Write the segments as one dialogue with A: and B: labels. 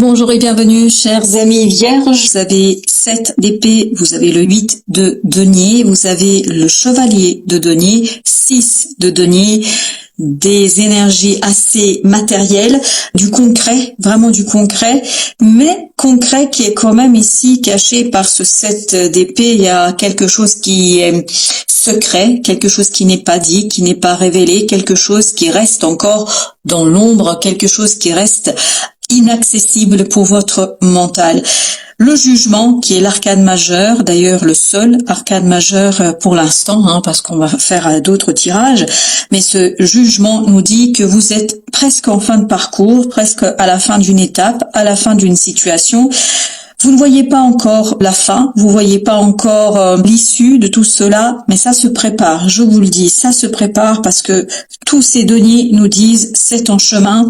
A: Bonjour et bienvenue, chers amis vierges. Vous avez 7 d'épée, vous avez le 8 de denier, vous avez le chevalier de denier, 6 de denier, des énergies assez matérielles, du concret, vraiment du concret, mais concret qui est quand même ici caché par ce 7 d'épée. Il y a quelque chose qui est secret, quelque chose qui n'est pas dit, qui n'est pas révélé, quelque chose qui reste encore dans l'ombre, quelque chose qui reste inaccessible pour votre mental. Le jugement, qui est l'arcane majeur, d'ailleurs le seul arcane majeur pour l'instant, parce qu'on va faire d'autres tirages, mais ce jugement nous dit que vous êtes presque en fin de parcours, presque à la fin d'une étape, à la fin d'une situation. Vous ne voyez pas encore la fin, vous voyez pas encore l'issue de tout cela, mais ça se prépare, je vous le dis, ça se prépare parce que tous ces deniers nous disent c'est en chemin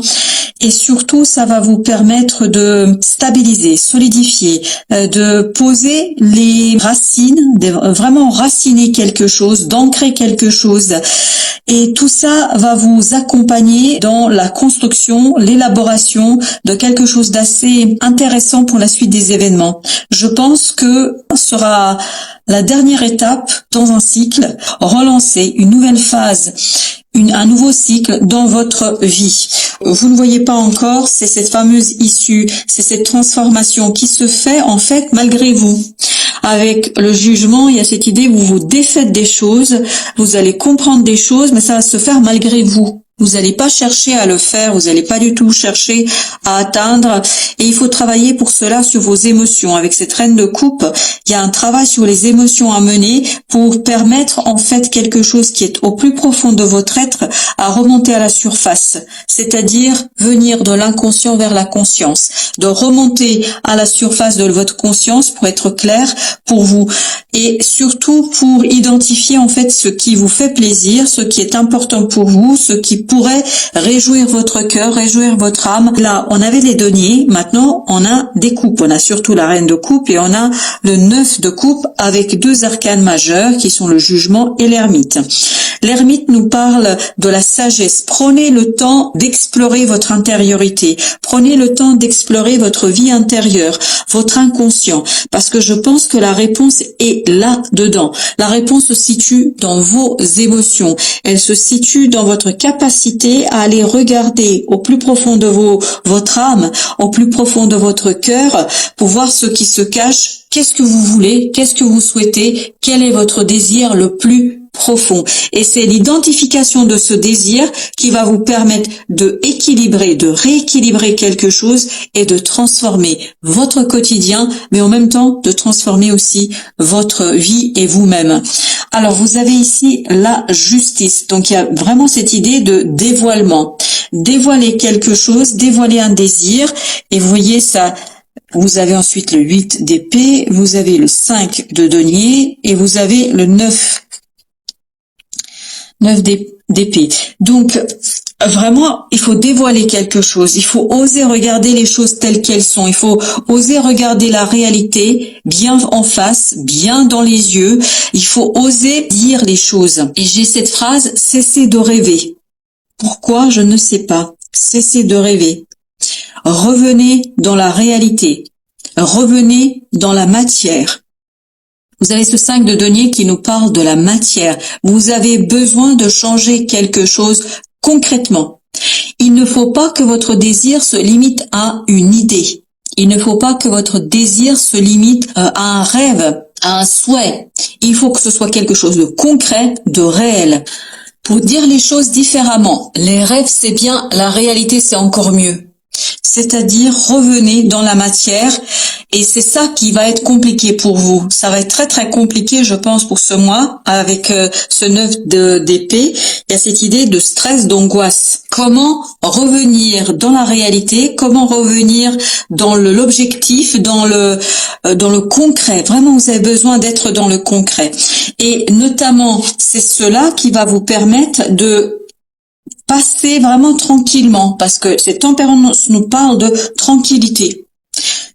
A: et surtout ça va vous permettre de stabiliser, solidifier, de poser les racines, de vraiment raciner quelque chose, d'ancrer quelque chose. Et tout ça va vous accompagner dans la construction, l'élaboration de quelque chose d'assez intéressant pour la suite des événements. Je pense que ce sera la dernière étape dans un cycle, relancer une nouvelle phase, un nouveau cycle dans votre vie. Vous ne voyez pas encore, c'est cette fameuse issue, c'est cette transformation qui se fait en fait malgré vous. Avec le jugement, il y a cette idée où vous défaites des choses, vous allez comprendre des choses, mais ça va se faire malgré vous. Vous n'allez pas chercher à le faire, vous n'allez pas du tout chercher à atteindre. Et il faut travailler pour cela sur vos émotions. Avec cette reine de coupe, il y a un travail sur les émotions à mener pour permettre en fait quelque chose qui est au plus profond de votre être à remonter à la surface. C'est-à-dire venir de l'inconscient vers la conscience. De remonter à la surface de votre conscience pour être clair pour vous. Et surtout pour identifier en fait ce qui vous fait plaisir, ce qui est important pour vous, ce qui pourrait réjouir votre cœur, réjouir votre âme. Là, on avait les deniers, maintenant on a des coupes. On a surtout la reine de coupe et on a le 9 de coupe avec deux arcanes majeurs qui sont le jugement et l'ermite. L'ermite nous parle de la sagesse. Prenez le temps d'explorer votre intériorité. Prenez le temps d'explorer votre vie intérieure, votre inconscient, parce que je pense que la réponse est là-dedans. La réponse se situe dans vos émotions. Elle se situe dans votre capacité à aller regarder au plus profond de votre âme, au plus profond de votre cœur, pour voir ce qui se cache. Qu'est-ce que vous voulez? Qu'est-ce que vous souhaitez? Quel est votre désir le plus profond? Et c'est l'identification de ce désir qui va vous permettre de équilibrer, de rééquilibrer quelque chose et de transformer votre quotidien, mais en même temps de transformer aussi votre vie et vous-même. Alors vous avez ici la justice, donc il y a vraiment cette idée de dévoilement. Dévoiler quelque chose, dévoiler un désir, et vous voyez ça. Vous avez ensuite le 8 d'épée, vous avez le 5 de denier et vous avez le 9 d'épée. Donc, vraiment, il faut dévoiler quelque chose. Il faut oser regarder les choses telles qu'elles sont. Il faut oser regarder la réalité bien en face, bien dans les yeux. Il faut oser dire les choses. Et j'ai cette phrase, cessez de rêver. Pourquoi? Je ne sais pas. Cessez de rêver. Revenez dans la réalité. Revenez dans la matière. Vous avez ce 5 de denier qui nous parle de la matière. Vous avez besoin de changer quelque chose concrètement. Il ne faut pas que votre désir se limite à une idée. Il ne faut pas que votre désir se limite à un rêve, à un souhait. Il faut que ce soit quelque chose de concret, de réel. Pour dire les choses différemment, les rêves c'est bien, la réalité c'est encore mieux. C'est-à-dire revenez dans la matière et c'est ça qui va être compliqué pour vous. Ça va être très très compliqué je pense pour ce mois avec ce 9 d'épée. Il y a cette idée de stress, d'angoisse. Comment revenir dans la réalité? Comment revenir dans l'objectif, dans le concret? Vraiment vous avez besoin d'être dans le concret. Et notamment c'est cela qui va vous permettre de passer vraiment tranquillement, parce que cette tempérance nous parle de tranquillité,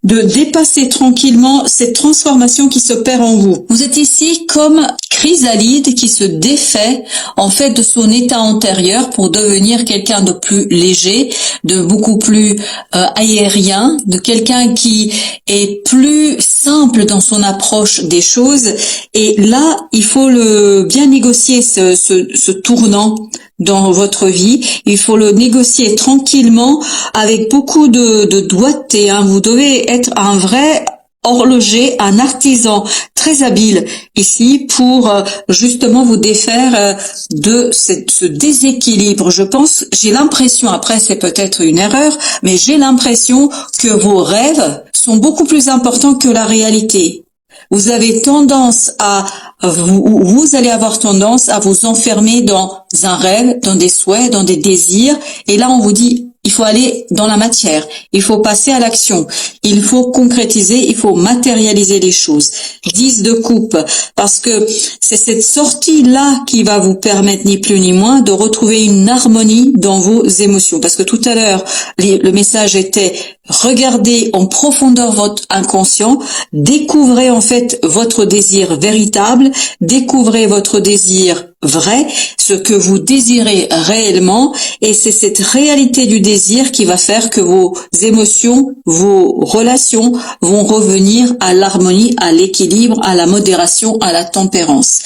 A: de dépasser tranquillement cette transformation qui s'opère en vous. Vous êtes ici comme chrysalide qui se défait en fait de son état antérieur pour devenir quelqu'un de plus léger, de beaucoup plus aérien, de quelqu'un qui est plus simple dans son approche des choses. Et là, il faut bien négocier ce tournant dans votre vie. Il faut le négocier tranquillement avec beaucoup de doigté. Vous devez être un vrai horloger, un artisan très habile ici pour justement vous défaire de ce déséquilibre. Je pense, j'ai l'impression, après c'est peut-être une erreur, mais j'ai l'impression que vos rêves sont beaucoup plus importants que la réalité. Vous avez tendance vous allez avoir tendance à vous enfermer dans un rêve, dans des souhaits, dans des désirs. Et là, on vous dit, il faut aller dans la matière. Il faut passer à l'action. Il faut concrétiser, il faut matérialiser les choses. 10 de coupe. Parce que c'est cette sortie-là qui va vous permettre, ni plus ni moins, de retrouver une harmonie dans vos émotions. Parce que tout à l'heure, le message était, regardez en profondeur votre inconscient, découvrez en fait votre désir véritable, découvrez votre désir vrai, ce que vous désirez réellement, et c'est cette réalité du désir qui va faire que vos émotions, vos relations vont revenir à l'harmonie, à l'équilibre, à la modération, à la tempérance.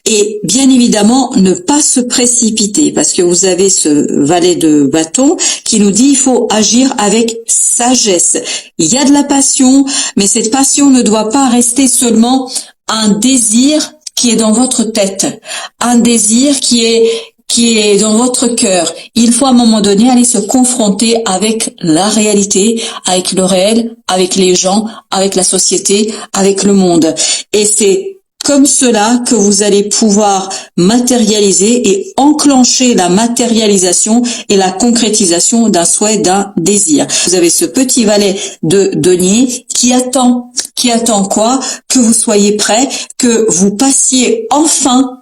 A: Et bien évidemment, ne pas se précipiter, parce que vous avez ce valet de bâton qui nous dit il faut agir avec sagesse. Il y a de la passion, mais cette passion ne doit pas rester seulement un désir qui est dans votre tête, un désir qui est dans votre cœur. Il faut à un moment donné aller se confronter avec la réalité, avec le réel, avec les gens, avec la société, avec le monde. Et c'est comme cela que vous allez pouvoir matérialiser et enclencher la matérialisation et la concrétisation d'un souhait, d'un désir. Vous avez ce petit valet de denier qui attend quoi? Que vous soyez prêt, que vous passiez enfin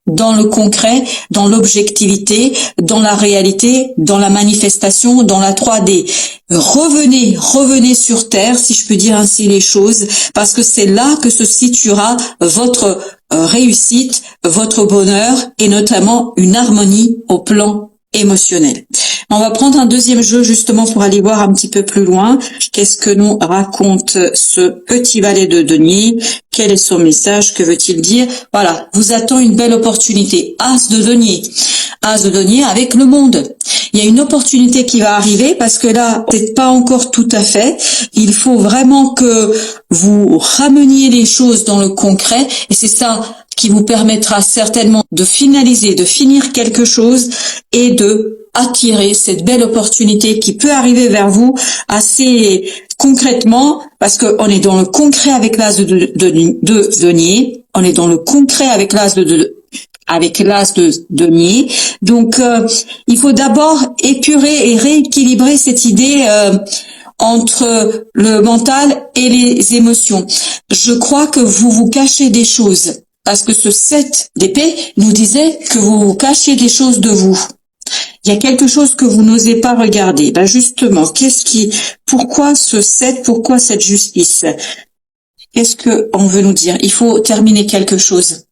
A: dans le concret, dans l'objectivité, dans la réalité, dans la manifestation, dans la 3D. Revenez sur Terre, si je peux dire ainsi les choses, parce que c'est là que se situera votre réussite, votre bonheur et notamment une harmonie au plan émotionnel. On va prendre un deuxième jeu justement pour aller voir un petit peu plus loin. Qu'est-ce que nous raconte ce petit valet de denier? Quel est son message? Que veut-il dire? Voilà, vous attend une belle opportunité. As de denier. As de denier avec le monde. Il y a une opportunité qui va arriver parce que là, c'est pas encore tout à fait. Il faut vraiment que vous rameniez les choses dans le concret et c'est ça qui vous permettra certainement de finaliser, de finir quelque chose et de attirer cette belle opportunité qui peut arriver vers vous assez concrètement parce que on est dans le concret avec l'as de denier, on est dans le concret avec l'as de denier. Donc il faut d'abord épurer et rééquilibrer cette idée entre le mental et les émotions. Je crois que vous vous cachez des choses parce que ce 7 d'épée nous disait que vous vous cachez des choses de vous. Il y a quelque chose que vous n'osez pas regarder. Ben justement, pourquoi ce 7, pourquoi cette justice? Qu'est-ce que on veut nous dire? Il faut terminer quelque chose.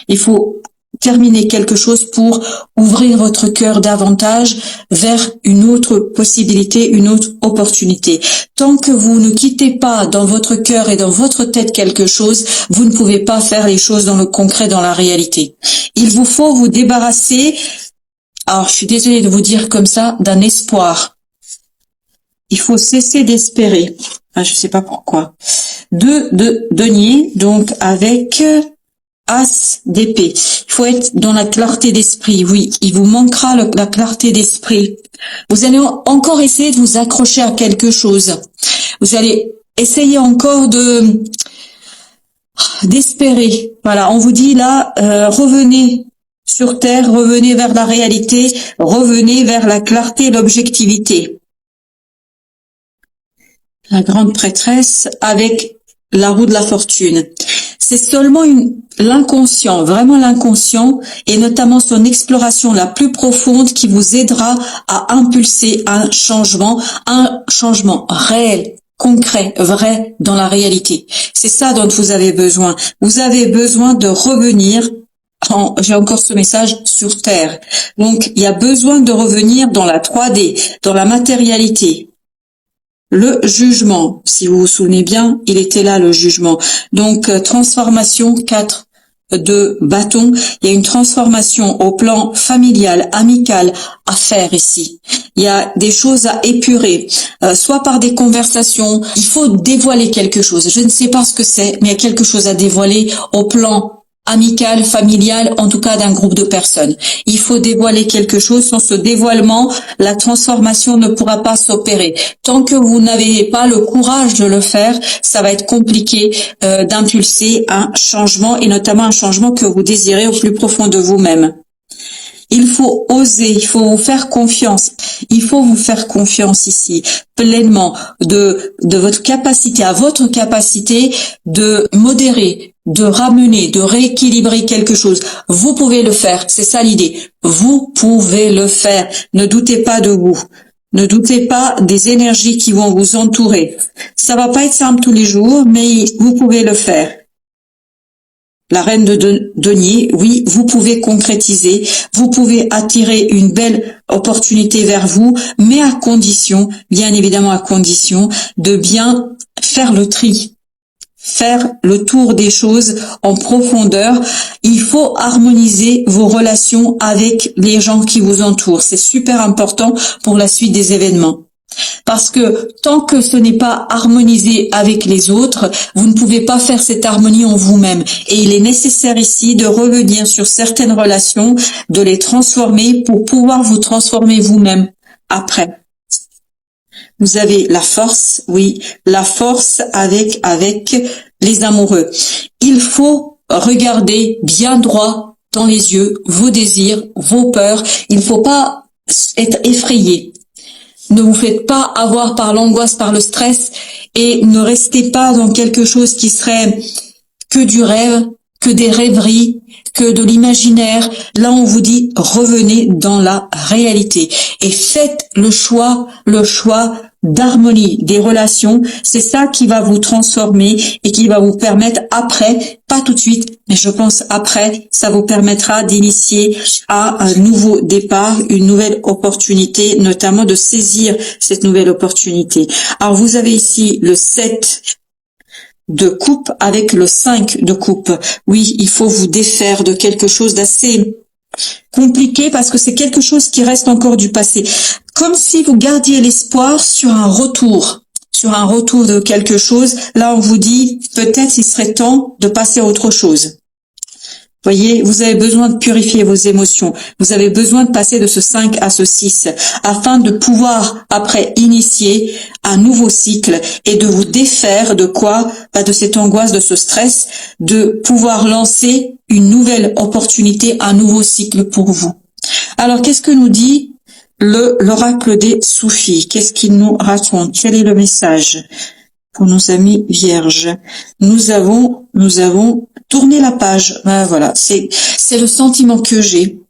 A: Il faut terminer quelque chose pour ouvrir votre cœur davantage vers une autre possibilité, une autre opportunité. Tant que vous ne quittez pas dans votre cœur et dans votre tête quelque chose, vous ne pouvez pas faire les choses dans le concret, dans la réalité. Il vous faut vous débarrasser. Alors, je suis désolée de vous dire comme ça, d'un espoir. Il faut cesser d'espérer. Je sais pas pourquoi. 2 de denier, donc avec As d'épée. Il faut être dans la clarté d'esprit. Oui, il vous manquera la clarté d'esprit. Vous allez encore essayer de vous accrocher à quelque chose. Vous allez essayer encore d'espérer. Voilà, on vous dit là, revenez sur Terre, revenez vers la réalité, revenez vers la clarté, l'objectivité. La grande prêtresse avec la roue de la fortune. C'est seulement l'inconscient, vraiment l'inconscient, et notamment son exploration la plus profonde qui vous aidera à impulser un changement réel, concret, vrai dans la réalité. C'est ça dont vous avez besoin. Vous avez besoin de revenir j'ai encore ce message sur Terre. Donc, il y a besoin de revenir dans la 3D, dans la matérialité. Le jugement, si vous vous souvenez bien, il était là le jugement. Donc, transformation 4 de bâton. Il y a une transformation au plan familial, amical à faire ici. Il y a des choses à épurer, soit par des conversations. Il faut dévoiler quelque chose. Je ne sais pas ce que c'est, mais il y a quelque chose à dévoiler au plan amical, familial, en tout cas d'un groupe de personnes. Il faut dévoiler quelque chose. Sans ce dévoilement, la transformation ne pourra pas s'opérer. Tant que vous n'avez pas le courage de le faire, ça va être compliqué d'impulser un changement, et notamment un changement que vous désirez au plus profond de vous-même. Il faut oser, il faut vous faire confiance. Il faut vous faire confiance ici, pleinement, de votre capacité, à votre capacité de modérer, de ramener, de rééquilibrer quelque chose. Vous pouvez le faire, c'est ça l'idée. Vous pouvez le faire. Ne doutez pas de vous. Ne doutez pas des énergies qui vont vous entourer. Ça va pas être simple tous les jours, mais vous pouvez le faire. La reine de denier, oui, vous pouvez concrétiser, vous pouvez attirer une belle opportunité vers vous, mais à condition, bien évidemment à condition, de bien faire le tri, faire le tour des choses en profondeur. Il faut harmoniser vos relations avec les gens qui vous entourent. C'est super important pour la suite des événements. Parce que tant que ce n'est pas harmonisé avec les autres, vous ne pouvez pas faire cette harmonie en vous-même. Et il est nécessaire ici de revenir sur certaines relations, de les transformer pour pouvoir vous transformer vous-même après. Vous avez la force, oui, la force avec les amoureux. Il faut regarder bien droit dans les yeux vos désirs, vos peurs. Il ne faut pas être effrayé. Ne vous faites pas avoir par l'angoisse, par le stress, et ne restez pas dans quelque chose qui serait que du rêve, que des rêveries, que de l'imaginaire. Là, on vous dit revenez dans la réalité et faites le choix d'harmonie des relations. C'est ça qui va vous transformer et qui va vous permettre après, pas tout de suite, mais je pense après, ça vous permettra d'initier à un nouveau départ, une nouvelle opportunité, notamment de saisir cette nouvelle opportunité. Alors vous avez ici le 7 de coupe avec le 5 de coupe. Oui, il faut vous défaire de quelque chose d'assez compliqué parce que c'est quelque chose qui reste encore du passé. Comme si vous gardiez l'espoir sur un retour de quelque chose. Là, on vous dit peut-être il serait temps de passer à autre chose. Voyez, vous avez besoin de purifier vos émotions. Vous avez besoin de passer de ce 5 à ce 6 afin de pouvoir après initier un nouveau cycle et de vous défaire de quoi? De cette angoisse, de ce stress, de pouvoir lancer une nouvelle opportunité, un nouveau cycle pour vous. Alors, qu'est-ce que nous dit l'oracle des soufis? Qu'est-ce qu'il nous raconte? Quel est le message pour nos amis vierges? Nous avons tourné la page. Voilà, c'est le sentiment que j'ai.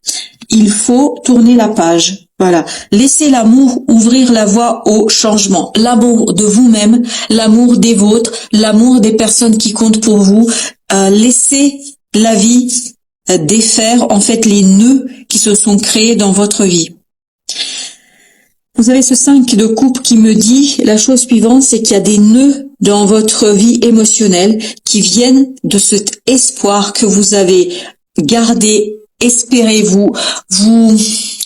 A: Il faut tourner la page. Voilà. Laissez l'amour ouvrir la voie au changement. L'amour de vous-même, l'amour des vôtres, l'amour des personnes qui comptent pour vous. Laissez la vie défaire en fait les nœuds qui se sont créés dans votre vie. Vous avez ce 5 de coupe qui me dit la chose suivante, c'est qu'il y a des nœuds dans votre vie émotionnelle qui viennent de cet espoir que vous avez gardé. Espérez-vous,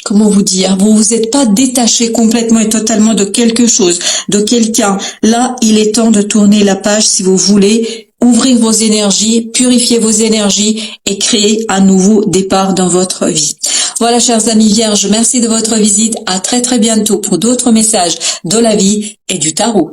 A: comment vous dire, vous vous êtes pas détaché complètement et totalement de quelque chose, de quelqu'un. Là, il est temps de tourner la page si vous voulez, ouvrir vos énergies, purifier vos énergies et créer un nouveau départ dans votre vie. Voilà, chers amis vierges, merci de votre visite. À très très bientôt pour d'autres messages de la vie et du tarot.